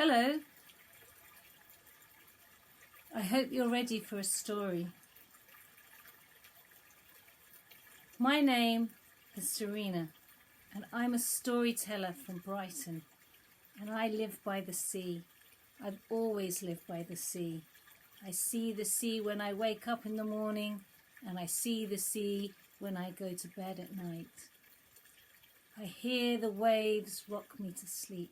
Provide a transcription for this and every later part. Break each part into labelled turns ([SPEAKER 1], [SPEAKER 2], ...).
[SPEAKER 1] Hello. I hope you're ready for a story. My name is Serena, and I'm a storyteller from Brighton, and I live by the sea. I've always lived by the sea. I see the sea when I wake up in the morning, and I see the sea when I go to bed at night. I hear the waves rock me to sleep.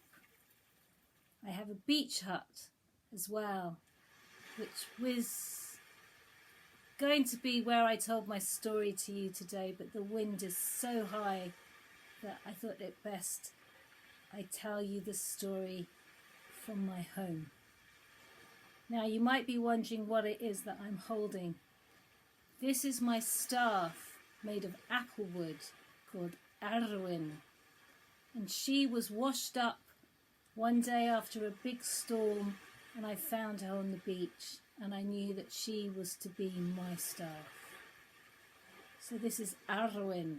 [SPEAKER 1] I have a beach hut as well, which was going to be where I told my story to you today, but the wind is so high that I thought it best I tell you the story from my home. Now you might be wondering what it is that I'm holding. This is my staff made of applewood called Arwen, and she was washed up one day after a big storm, and I found her on the beach, and I knew that she was to be my staff. So this is Arwen.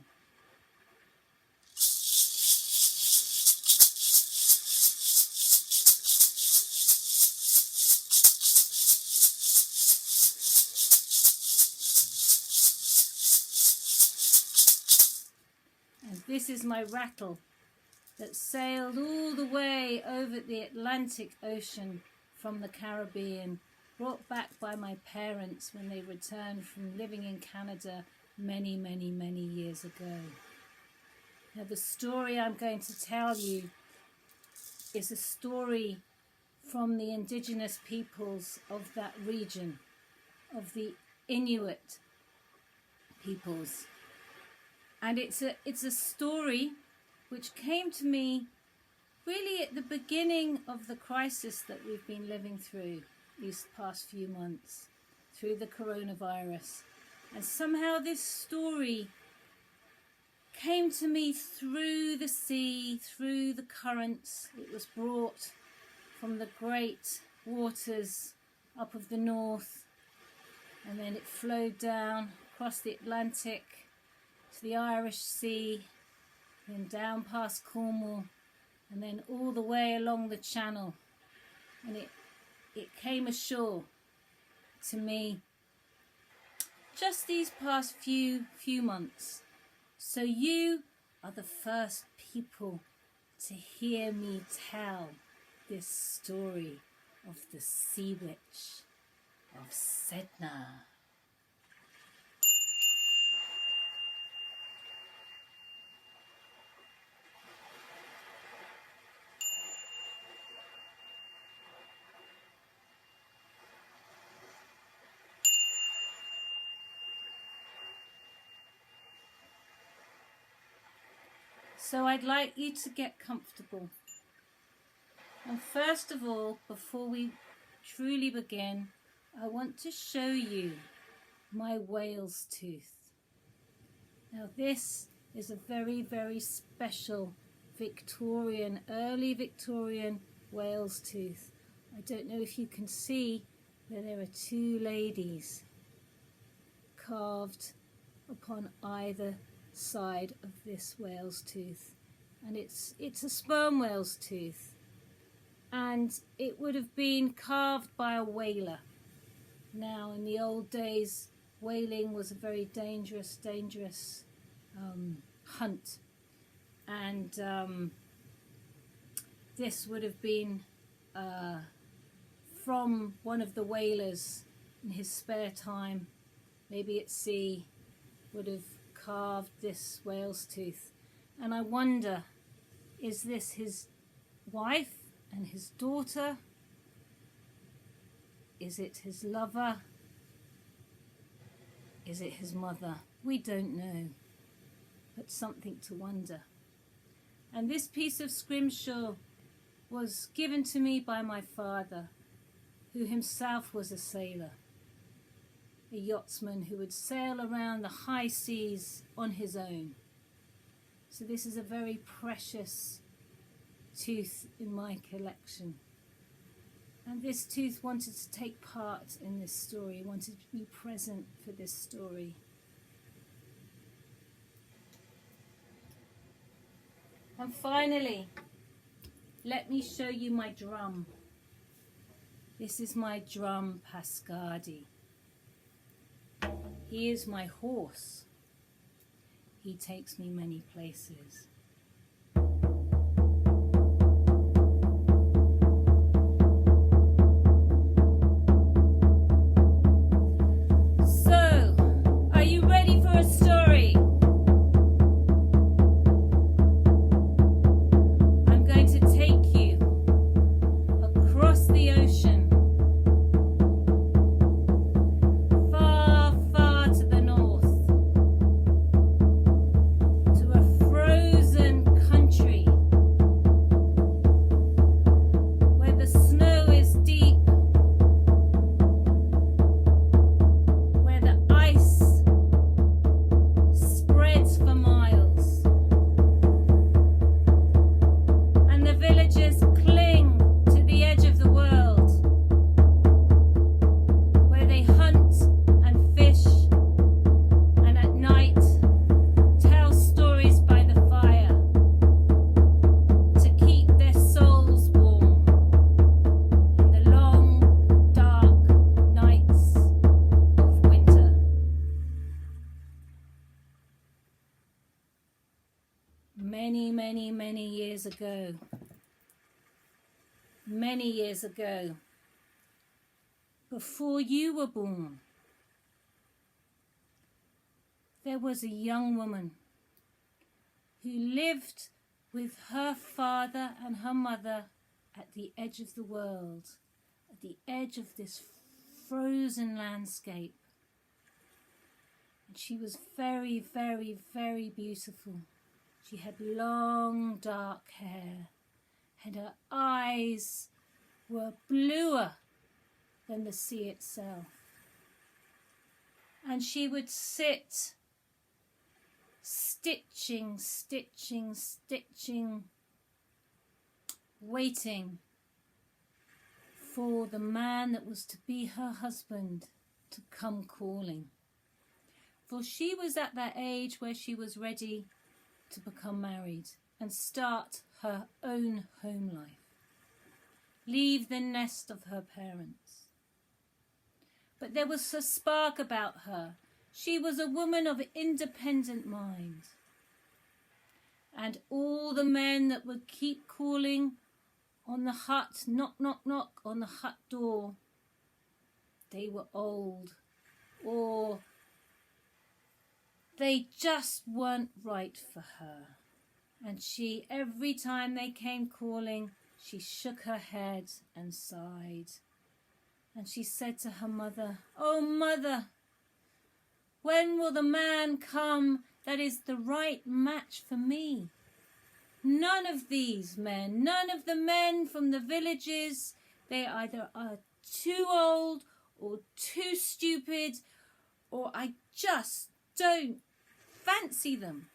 [SPEAKER 1] And this is my rattle that sailed all the way over the Atlantic Ocean from the Caribbean, brought back by my parents when they returned from living in Canada many, many, many years ago. Now the story I'm going to tell you is a story from the indigenous peoples of that region, of the Inuit peoples. And it's a story which came to me really at the beginning of the crisis that we've been living through these past few months, through the coronavirus. And somehow this story came to me through the sea, through the currents. It was brought from the great waters up of the north, and then it flowed down across the Atlantic to the Irish Sea, then down past Cornwall, and then all the way along the Channel. And it came ashore to me just these past few months. So you are the first people to hear me tell this story of the Seawitch of Sedna. So I'd like you to get comfortable. And first of all, before we truly begin, I want to show you my whale's tooth. Now this is a very, very special Victorian, early Victorian whale's tooth. I don't know if you can see that there are two ladies carved upon either side of this whale's tooth, and it's a sperm whale's tooth, and it would have been carved by a whaler. Now in the old days, whaling was a very dangerous hunt, and this would have been from one of the whalers in his spare time, maybe at sea, would have carved this whale's tooth. And I wonder, is this his wife and his daughter? Is it his lover? Is it his mother? We don't know, but something to wonder. And this piece of scrimshaw was given to me by my father, who himself was a sailor, a yachtsman who would sail around the high seas on his own. So this is a very precious tooth in my collection. And this tooth wanted to take part in this story, wanted to be present for this story. And finally, let me show you my drum. This is my drum Pascadi. He is my horse. He takes me many places. So, are you ready for a story? I'm going to take you across the ocean. Many years ago, before you were born, there was a young woman who lived with her father and her mother at the edge of the world, at the edge of this frozen landscape. And she was very, very, very beautiful. She had long, dark hair, and her eyes were bluer than the sea itself. And she would sit stitching, stitching, stitching, waiting for the man that was to be her husband to come calling. For she was at that age where she was ready to become married and start her own home life, leave the nest of her parents. But there was a spark about her. She was a woman of independent mind. And all the men that would keep calling on the hut, knock, knock, knock on the hut door, they were old, or they just weren't right for her. And she, every time they came calling, she shook her head and sighed. And she said to her mother, "Oh, mother, when will the man come that is the right match for me? None of these men, none of the men from the villages, they either are too old or too stupid, or I just don't fancy them."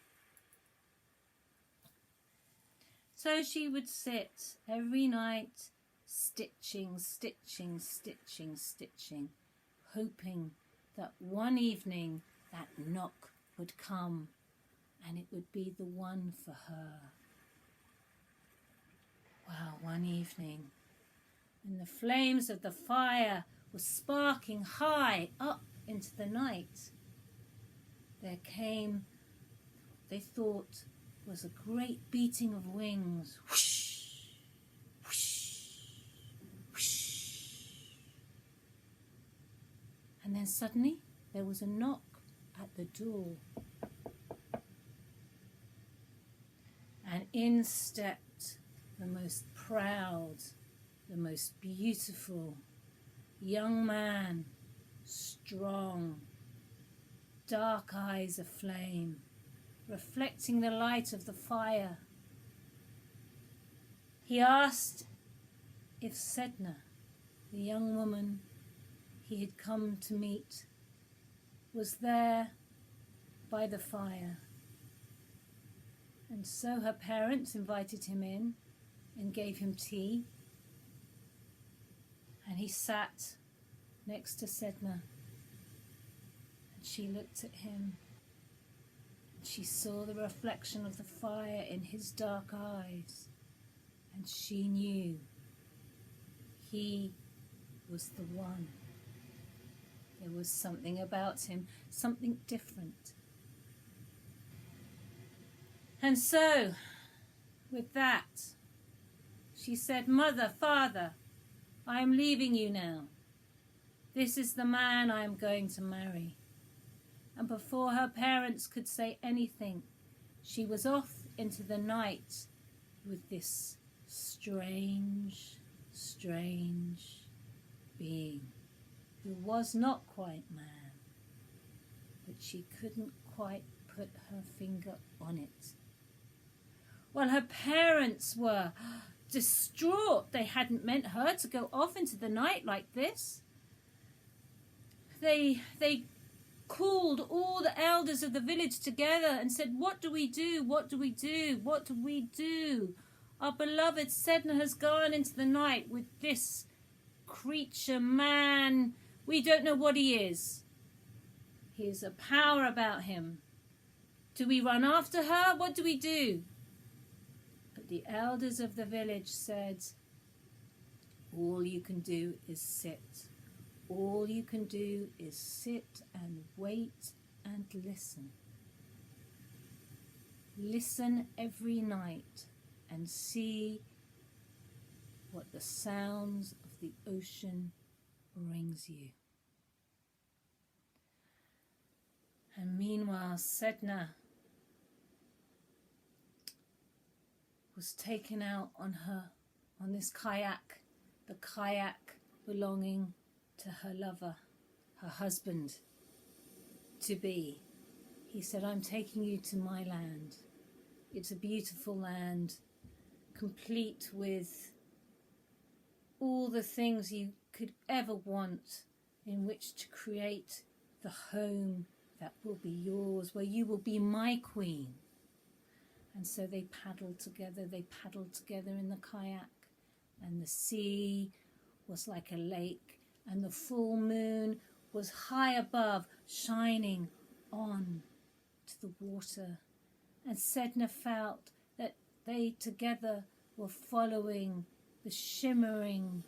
[SPEAKER 1] So she would sit every night stitching, stitching, stitching, stitching, hoping that one evening that knock would come and it would be the one for her. Well, one evening, when the flames of the fire were sparking high up into the night, there came, they thought, was a great beating of wings. Whoosh, whoosh, whoosh. And then suddenly there was a knock at the door. And in stepped the most proud, the most beautiful young man, strong, dark eyes aflame, reflecting the light of the fire. He asked if Sedna, the young woman he had come to meet, was there by the fire. And so her parents invited him in and gave him tea. And he sat next to Sedna. And she looked at him. She saw the reflection of the fire in his dark eyes, and she knew he was the one. There was something about him, something different. And so, with that, she said, "Mother, Father, I am leaving you now. This is the man I am going to marry." And before her parents could say anything, she was off into the night with this strange, strange being who was not quite man, but she couldn't quite put her finger on it. Well, her parents were distraught. They hadn't meant her to go off into the night like this. They called all the elders of the village together and said, "What do we do? What do we do? What do we do? Our beloved Sedna has gone into the night with this creature, man. We don't know what he is. He has a power about him. Do we run after her? What do we do?" But the elders of the village said, "All you can do is sit. All you can do is sit and wait and listen. Listen every night and see what the sounds of the ocean brings you." And meanwhile, Sedna was taken out on this kayak, the kayak belonging to her lover, her husband to be. He said, "I'm taking you to my land. It's a beautiful land, complete with all the things you could ever want in which to create the home that will be yours, where you will be my queen." And so they paddled together in the kayak, and the sea was like a lake, and the full moon was high above, shining on to the water. And Sedna felt that they together were following the shimmering,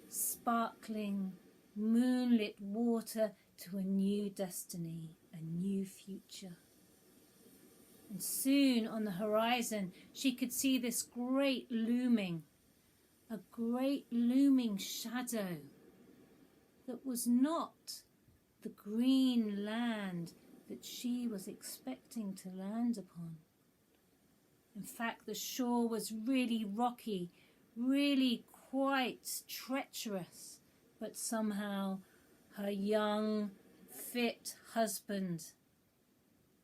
[SPEAKER 1] sparkling, moonlit water to a new destiny, a new future. And soon on the horizon she could see this great looming shadow that was not the green land that she was expecting to land upon. In fact, the shore was really rocky, really quite treacherous, but somehow her young, fit husband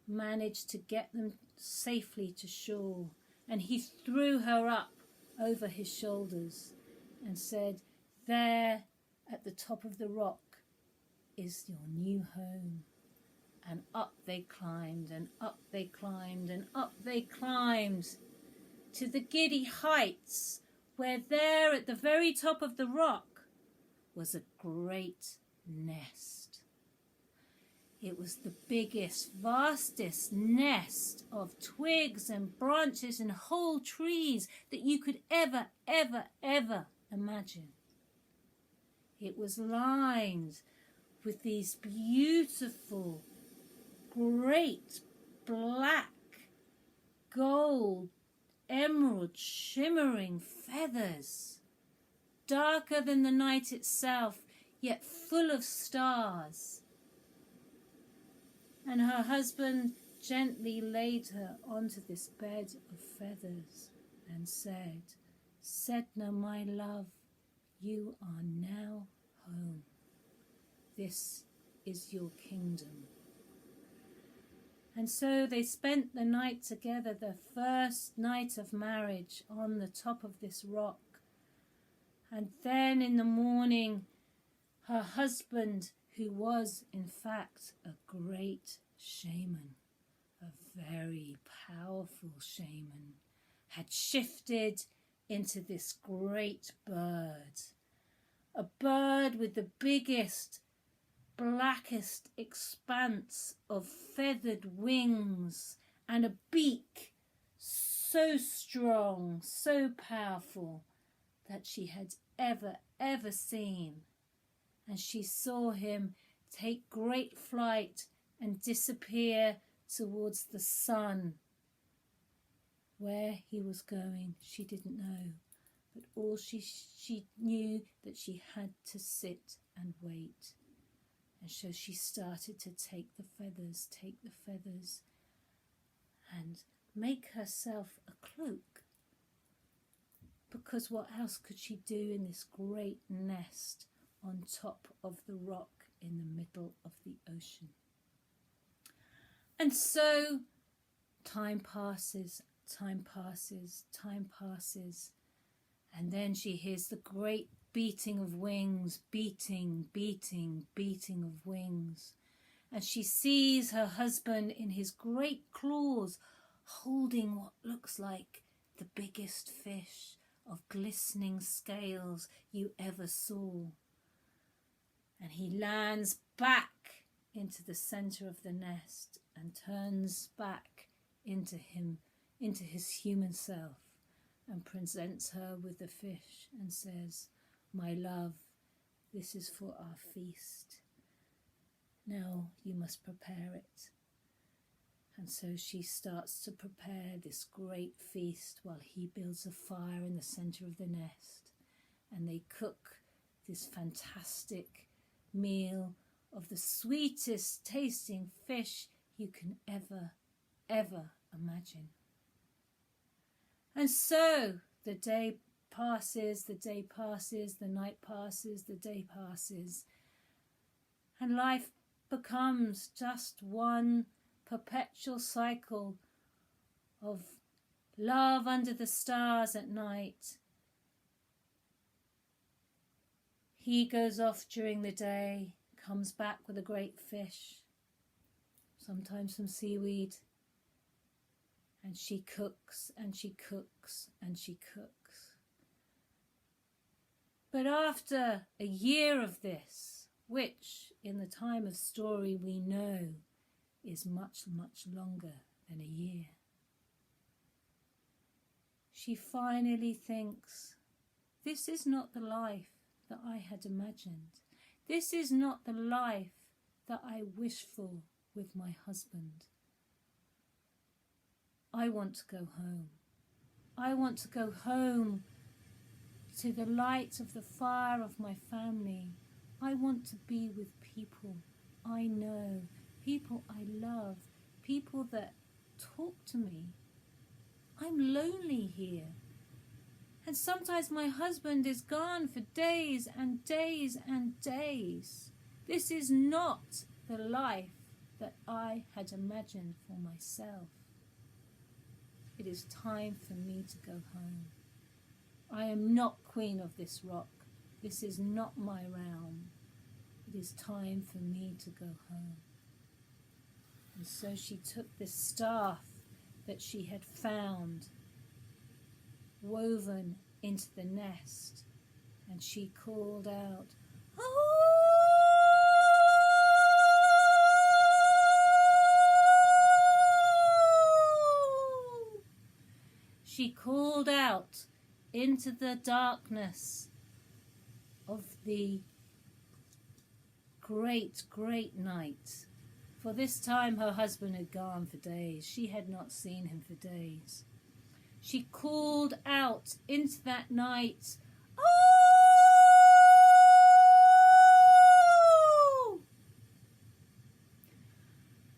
[SPEAKER 1] managed to get them safely to shore, and he threw her up over his shoulders and said, "There at the top of the rock is your new home." And up they climbed, and up they climbed, and up they climbed to the giddy heights, where there at the very top of the rock was a great nest. It was the biggest, vastest nest of twigs and branches and whole trees that you could ever imagine. It was lined with these beautiful, great, black, gold, emerald, shimmering feathers, darker than the night itself, yet full of stars. And her husband gently laid her onto this bed of feathers and said, "Sedna, my love, you are now home. This is your kingdom." And so they spent the night together, the first night of marriage, on the top of this rock. And then in the morning, her husband, who was in fact a great shaman, a very powerful shaman, had shifted into this great bird, a bird with the biggest, blackest expanse of feathered wings and a beak so strong, so powerful, that she had ever seen and she saw him take great flight and disappear towards the sun. Where he was going, she didn't know, but all she knew that she had to sit and wait. And so she started to take the feathers, and make herself a cloak. Because what else could she do in this great nest on top of the rock in the middle of the ocean? And so time passes, and then she hears the great beating of wings, beating of wings. And she sees her husband in his great claws holding what looks like the biggest fish of glistening scales you ever saw. And he lands back into the center of the nest and turns back into his human self, and presents her with the fish and says, "My love, this is for our feast. Now you must prepare it." And so she starts to prepare this great feast while he builds a fire in the center of the nest, and they cook this fantastic meal of the sweetest tasting fish you can ever imagine. And so the day passes, the night passes, the day passes, and life becomes just one perpetual cycle of love under the stars at night. He goes off during the day, comes back with a great fish, sometimes some seaweed, and she cooks and she cooks and she cooks. But after a year of this, which in the time of story we know is much longer than a year, she finally thinks, this is not the life that I had imagined. This is not the life that I wish for with my husband. I want to go home. I want to go home to the light of the fire of my family. I want to be with people I know, people I love, people that talk to me. I'm lonely here. And sometimes my husband is gone for days and days and days. This is not the life that I had imagined for myself. It is time for me to go home. I am not queen of this rock. This is not my realm. It is time for me to go home. And so she took this staff that she had found, woven into the nest, and she called out, "Oh!" She called out into the darkness of the great night. For this time her husband had gone for days. She had not seen him for days. She called out into that night, "Oh!"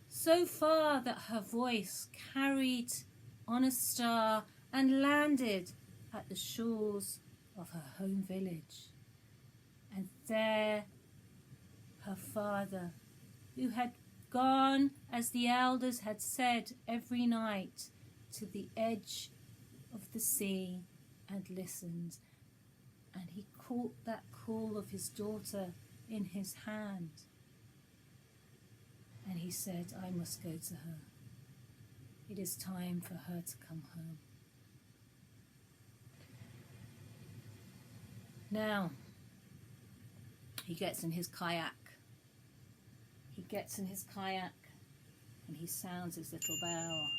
[SPEAKER 1] So far that her voice carried on a star and landed at the shores of her home village. And there her father, who had gone, as the elders had said, every night to the edge of the sea and listened, and he caught that call of his daughter in his hand, and he said, "I must go to her. It is time for her to come home." Now, he gets in his kayak. And he sounds his little bell.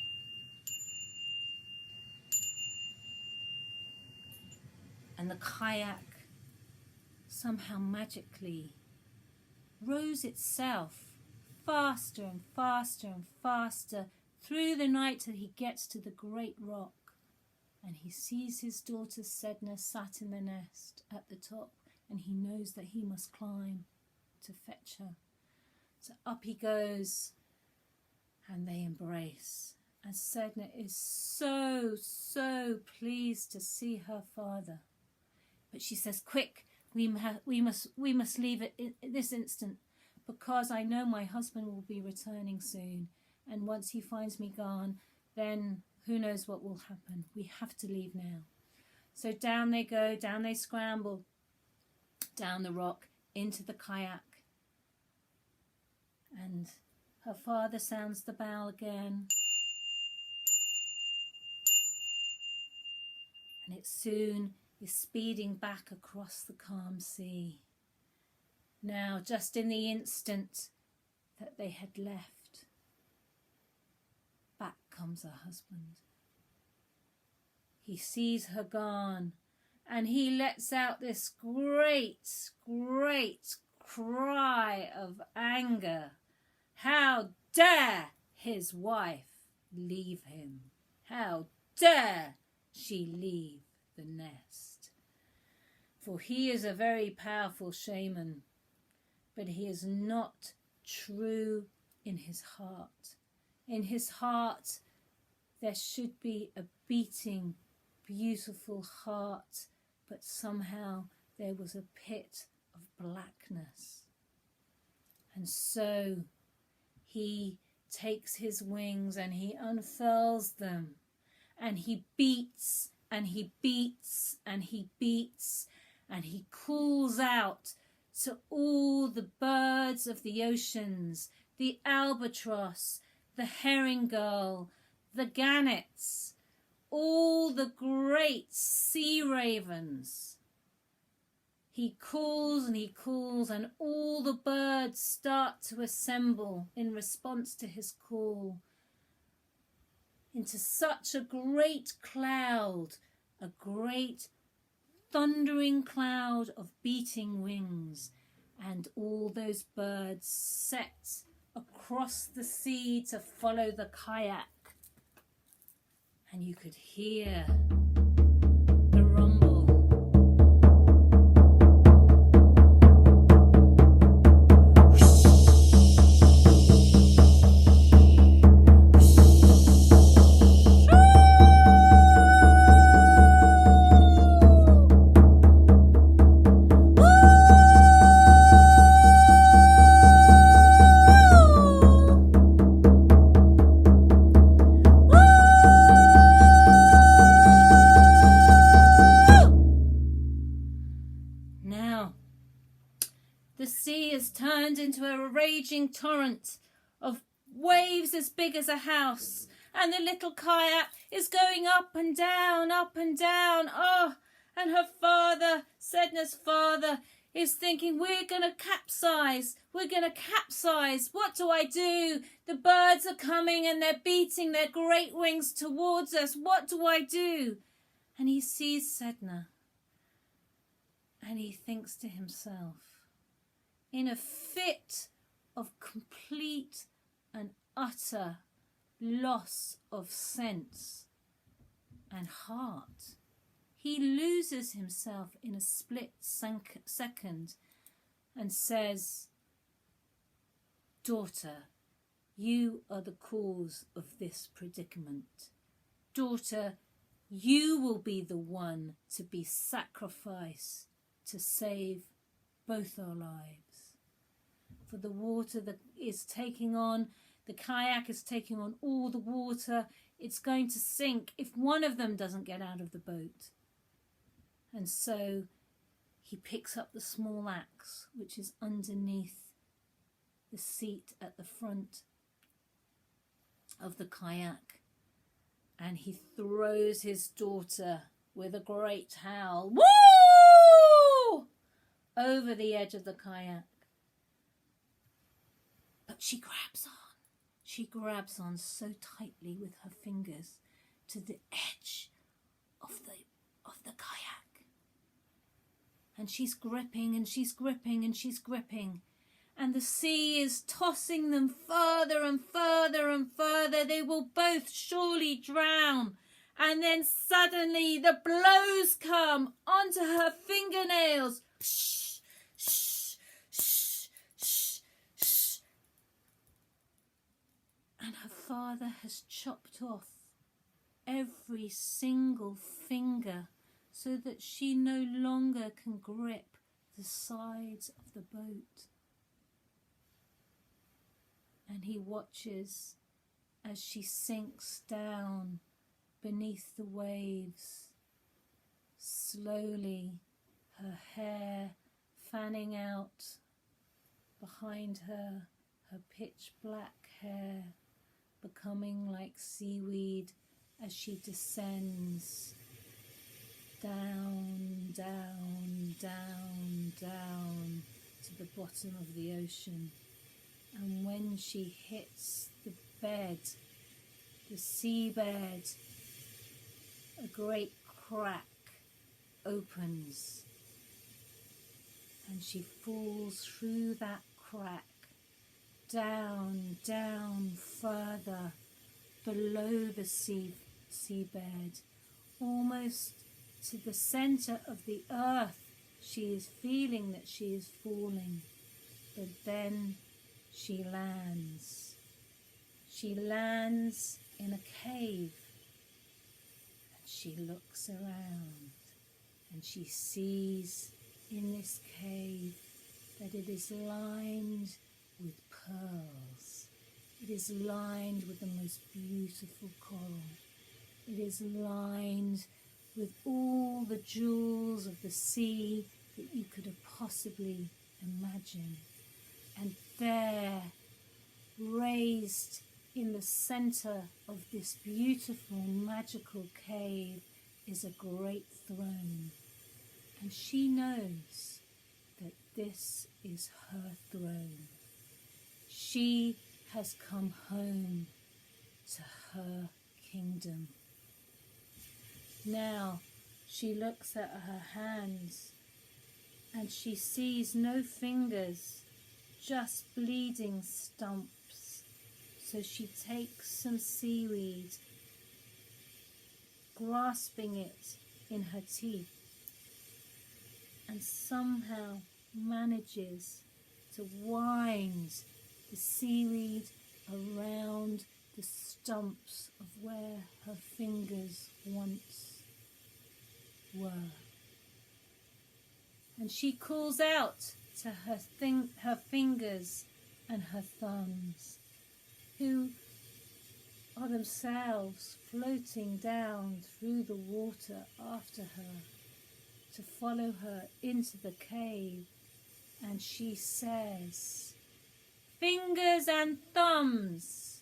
[SPEAKER 1] And the kayak somehow magically rows itself faster and faster and faster through the night till he gets to the great rock. And he sees his daughter Sedna sat in the nest at the top, and he knows that he must climb to fetch her. So up he goes, and they embrace. And Sedna is so pleased to see her father. But she says, "Quick, we must leave it this instant, because I know my husband will be returning soon, and once he finds me gone, then who knows what will happen. We have to leave now." So down they go, down they scramble, down the rock, into the kayak. And her father sounds the bell again. And it soon is speeding back across the calm sea. Now, just in the instant that they had left, back comes her husband. He sees her gone, and he lets out this great cry of anger. How dare his wife leave him? How dare she leave the nest? For he is a very powerful shaman, but he is not true in his heart. In his heart, there should be a beating, beautiful heart, but somehow there was a pit of blackness. And so he takes his wings and he unfurls them, and he beats and he beats and he beats, and he calls out to all the birds of the oceans, the albatross, the herring gull, the gannets, all the great sea ravens. He calls and he calls, and all the birds start to assemble in response to his call into such a great cloud, a great thundering cloud of beating wings, and all those birds set across the sea to follow the kayak. And you could hear the rumble. Into a raging torrent of waves as big as a house, and the little kayak is going up and down, up and down. Oh, and her father, Sedna's father, is thinking, we're going to capsize. What do I do? The birds are coming and they're beating their great wings towards us. What do I do? And he sees Sedna, and he thinks to himself, in a fit of complete and utter loss of sense and heart, he loses himself in a split second and says, "Daughter, you are the cause of this predicament. Daughter, you will be the one to be sacrificed to save both our lives. For the water that is taking on, the kayak is taking on all the water. It's going to sink if one of them doesn't get out of the boat." And so he picks up the small axe, which is underneath the seat at the front of the kayak, and he throws his daughter with a great howl, "Woo!" over the edge of the kayak. But she grabs on so tightly with her fingers to the edge of the kayak. And she's gripping and she's gripping and she's gripping. and the sea is tossing them further and further and further. They will both surely drown. And then suddenly the blows come onto her fingernails. Shh, shh, shh, shh, shh. And her father has chopped off every single finger so that she no longer can grip the sides of the boat. And he watches as she sinks down beneath the waves, slowly, her hair fanning out behind her, her pitch black hair becoming like seaweed as she descends down, down, down, down to the bottom of the ocean. And when she hits the bed, the seabed, a great crack opens and she falls through that crack down, down further below the seabed, almost to the center of the earth. She is feeling that she is falling, but then she lands. She lands in a cave, and she looks around, and she sees in this cave that it is lined with pearls. It is lined with the most beautiful coral. It is lined with all the jewels of the sea that you could have possibly imagined. And there, raised in the center of this beautiful magical cave, is a great throne. And she knows that this is her throne. She has come home to her kingdom. Now she looks at her hands and she sees no fingers, just bleeding stumps. So she takes some seaweed, grasping it in her teeth, and somehow manages to wind the seaweed around the stumps of where her fingers once were. And she calls out to her fingers and her thumbs, who are themselves floating down through the water after her, to follow her into the cave. And she says, "Fingers and thumbs,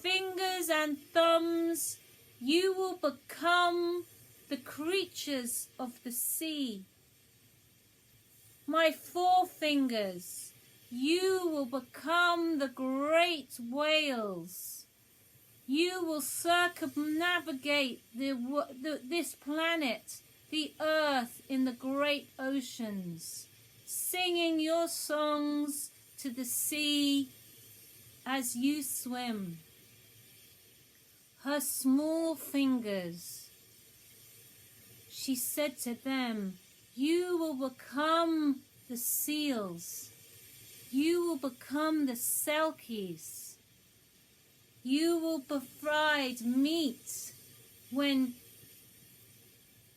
[SPEAKER 1] fingers and thumbs, you will become the creatures of the sea. My forefingers, you will become the great whales. You will circumnavigate this planet, the earth, in the great oceans, singing your songs to the sea as you swim." Her small fingers, she said to them, "You will become the seals. You will become the selkies. You will provide meat when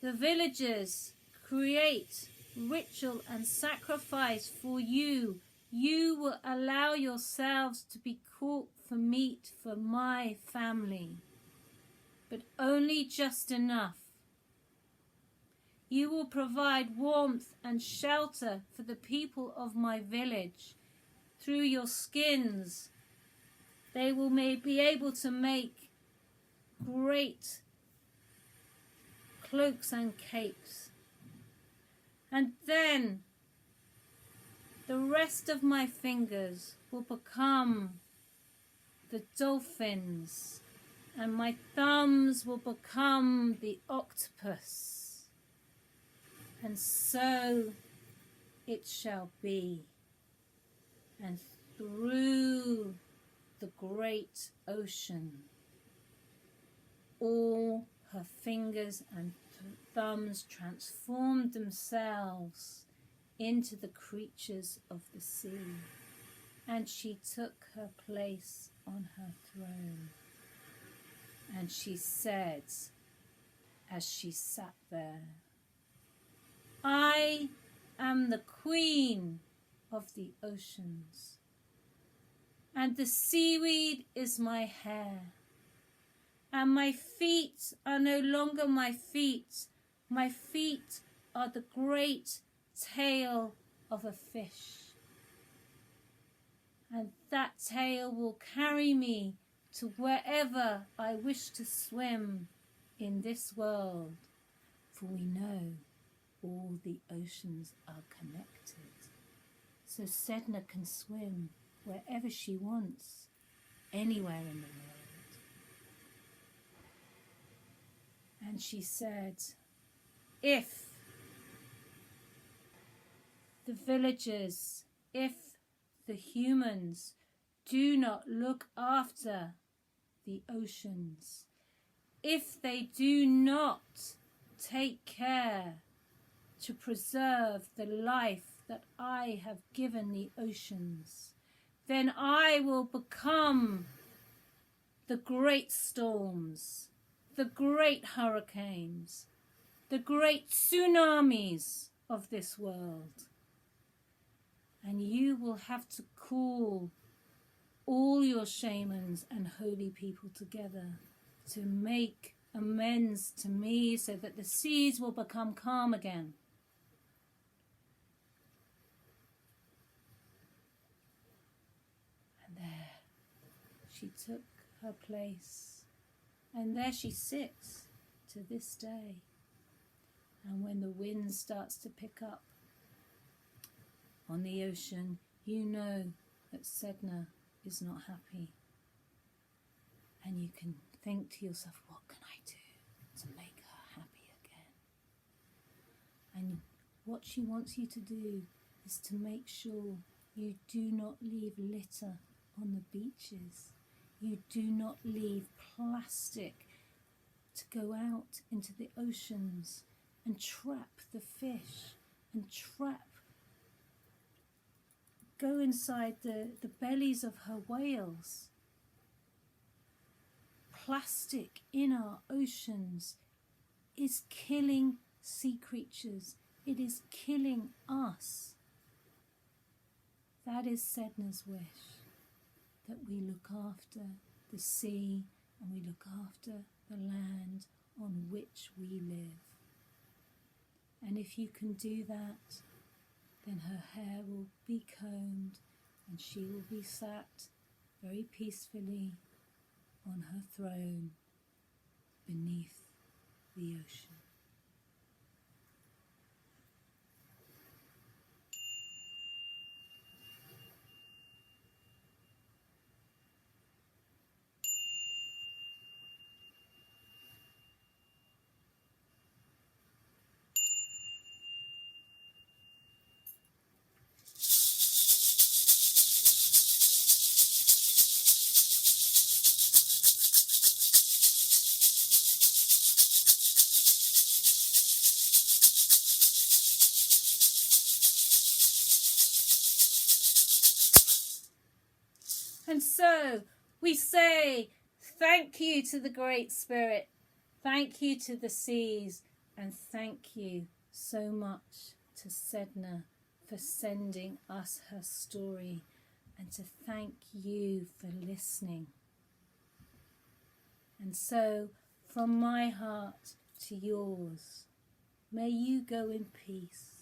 [SPEAKER 1] the villagers create ritual and sacrifice for you. You will allow yourselves to be caught for meat for my family, but only just enough. You will provide warmth and shelter for the people of my village. Through your skins, they will be able to make great cloaks and capes. And then the rest of my fingers will become the dolphins, and my thumbs will become the octopus. And so it shall be." and through the great ocean. All her fingers and thumbs transformed themselves into the creatures of the sea, and she took her place on her throne. And she said, as she sat there, I am the queen of the oceans, and the seaweed is my hair, and my feet are no longer my feet are the great tail of a fish, and that tail will carry me to wherever I wish to swim in this world, for we know all the oceans are connected. So Sedna can swim wherever she wants, anywhere in the world. And she said, if the villagers, if the humans do not look after the oceans, if they do not take care to preserve the life that I have given the oceans, then I will become the great storms, the great hurricanes, the great tsunamis of this world. And you will have to call all your shamans and holy people together to make amends to me so that the seas will become calm again. And there she took her place, and there she sits to this day. And when the wind starts to pick up on the ocean, you know that Sedna is not happy. And you can think to yourself, what can I do to make her happy again? And what she wants you to do is to make sure you do not leave litter on the beaches. You do not leave plastic to go out into the oceans and trap the fish and go inside the bellies of her whales. Plastic in our oceans is killing sea creatures. It is killing us. That is Sedna's wish, that we look after the sea and we look after the land on which we live. And if you can do that, then her hair will be combed and she will be sat very peacefully on her throne beneath the ocean. And so we say thank you to the Great Spirit, thank you to the seas, and thank you so much to Sedna for sending us her story, and to thank you for listening. And so from my heart to yours, may you go in peace.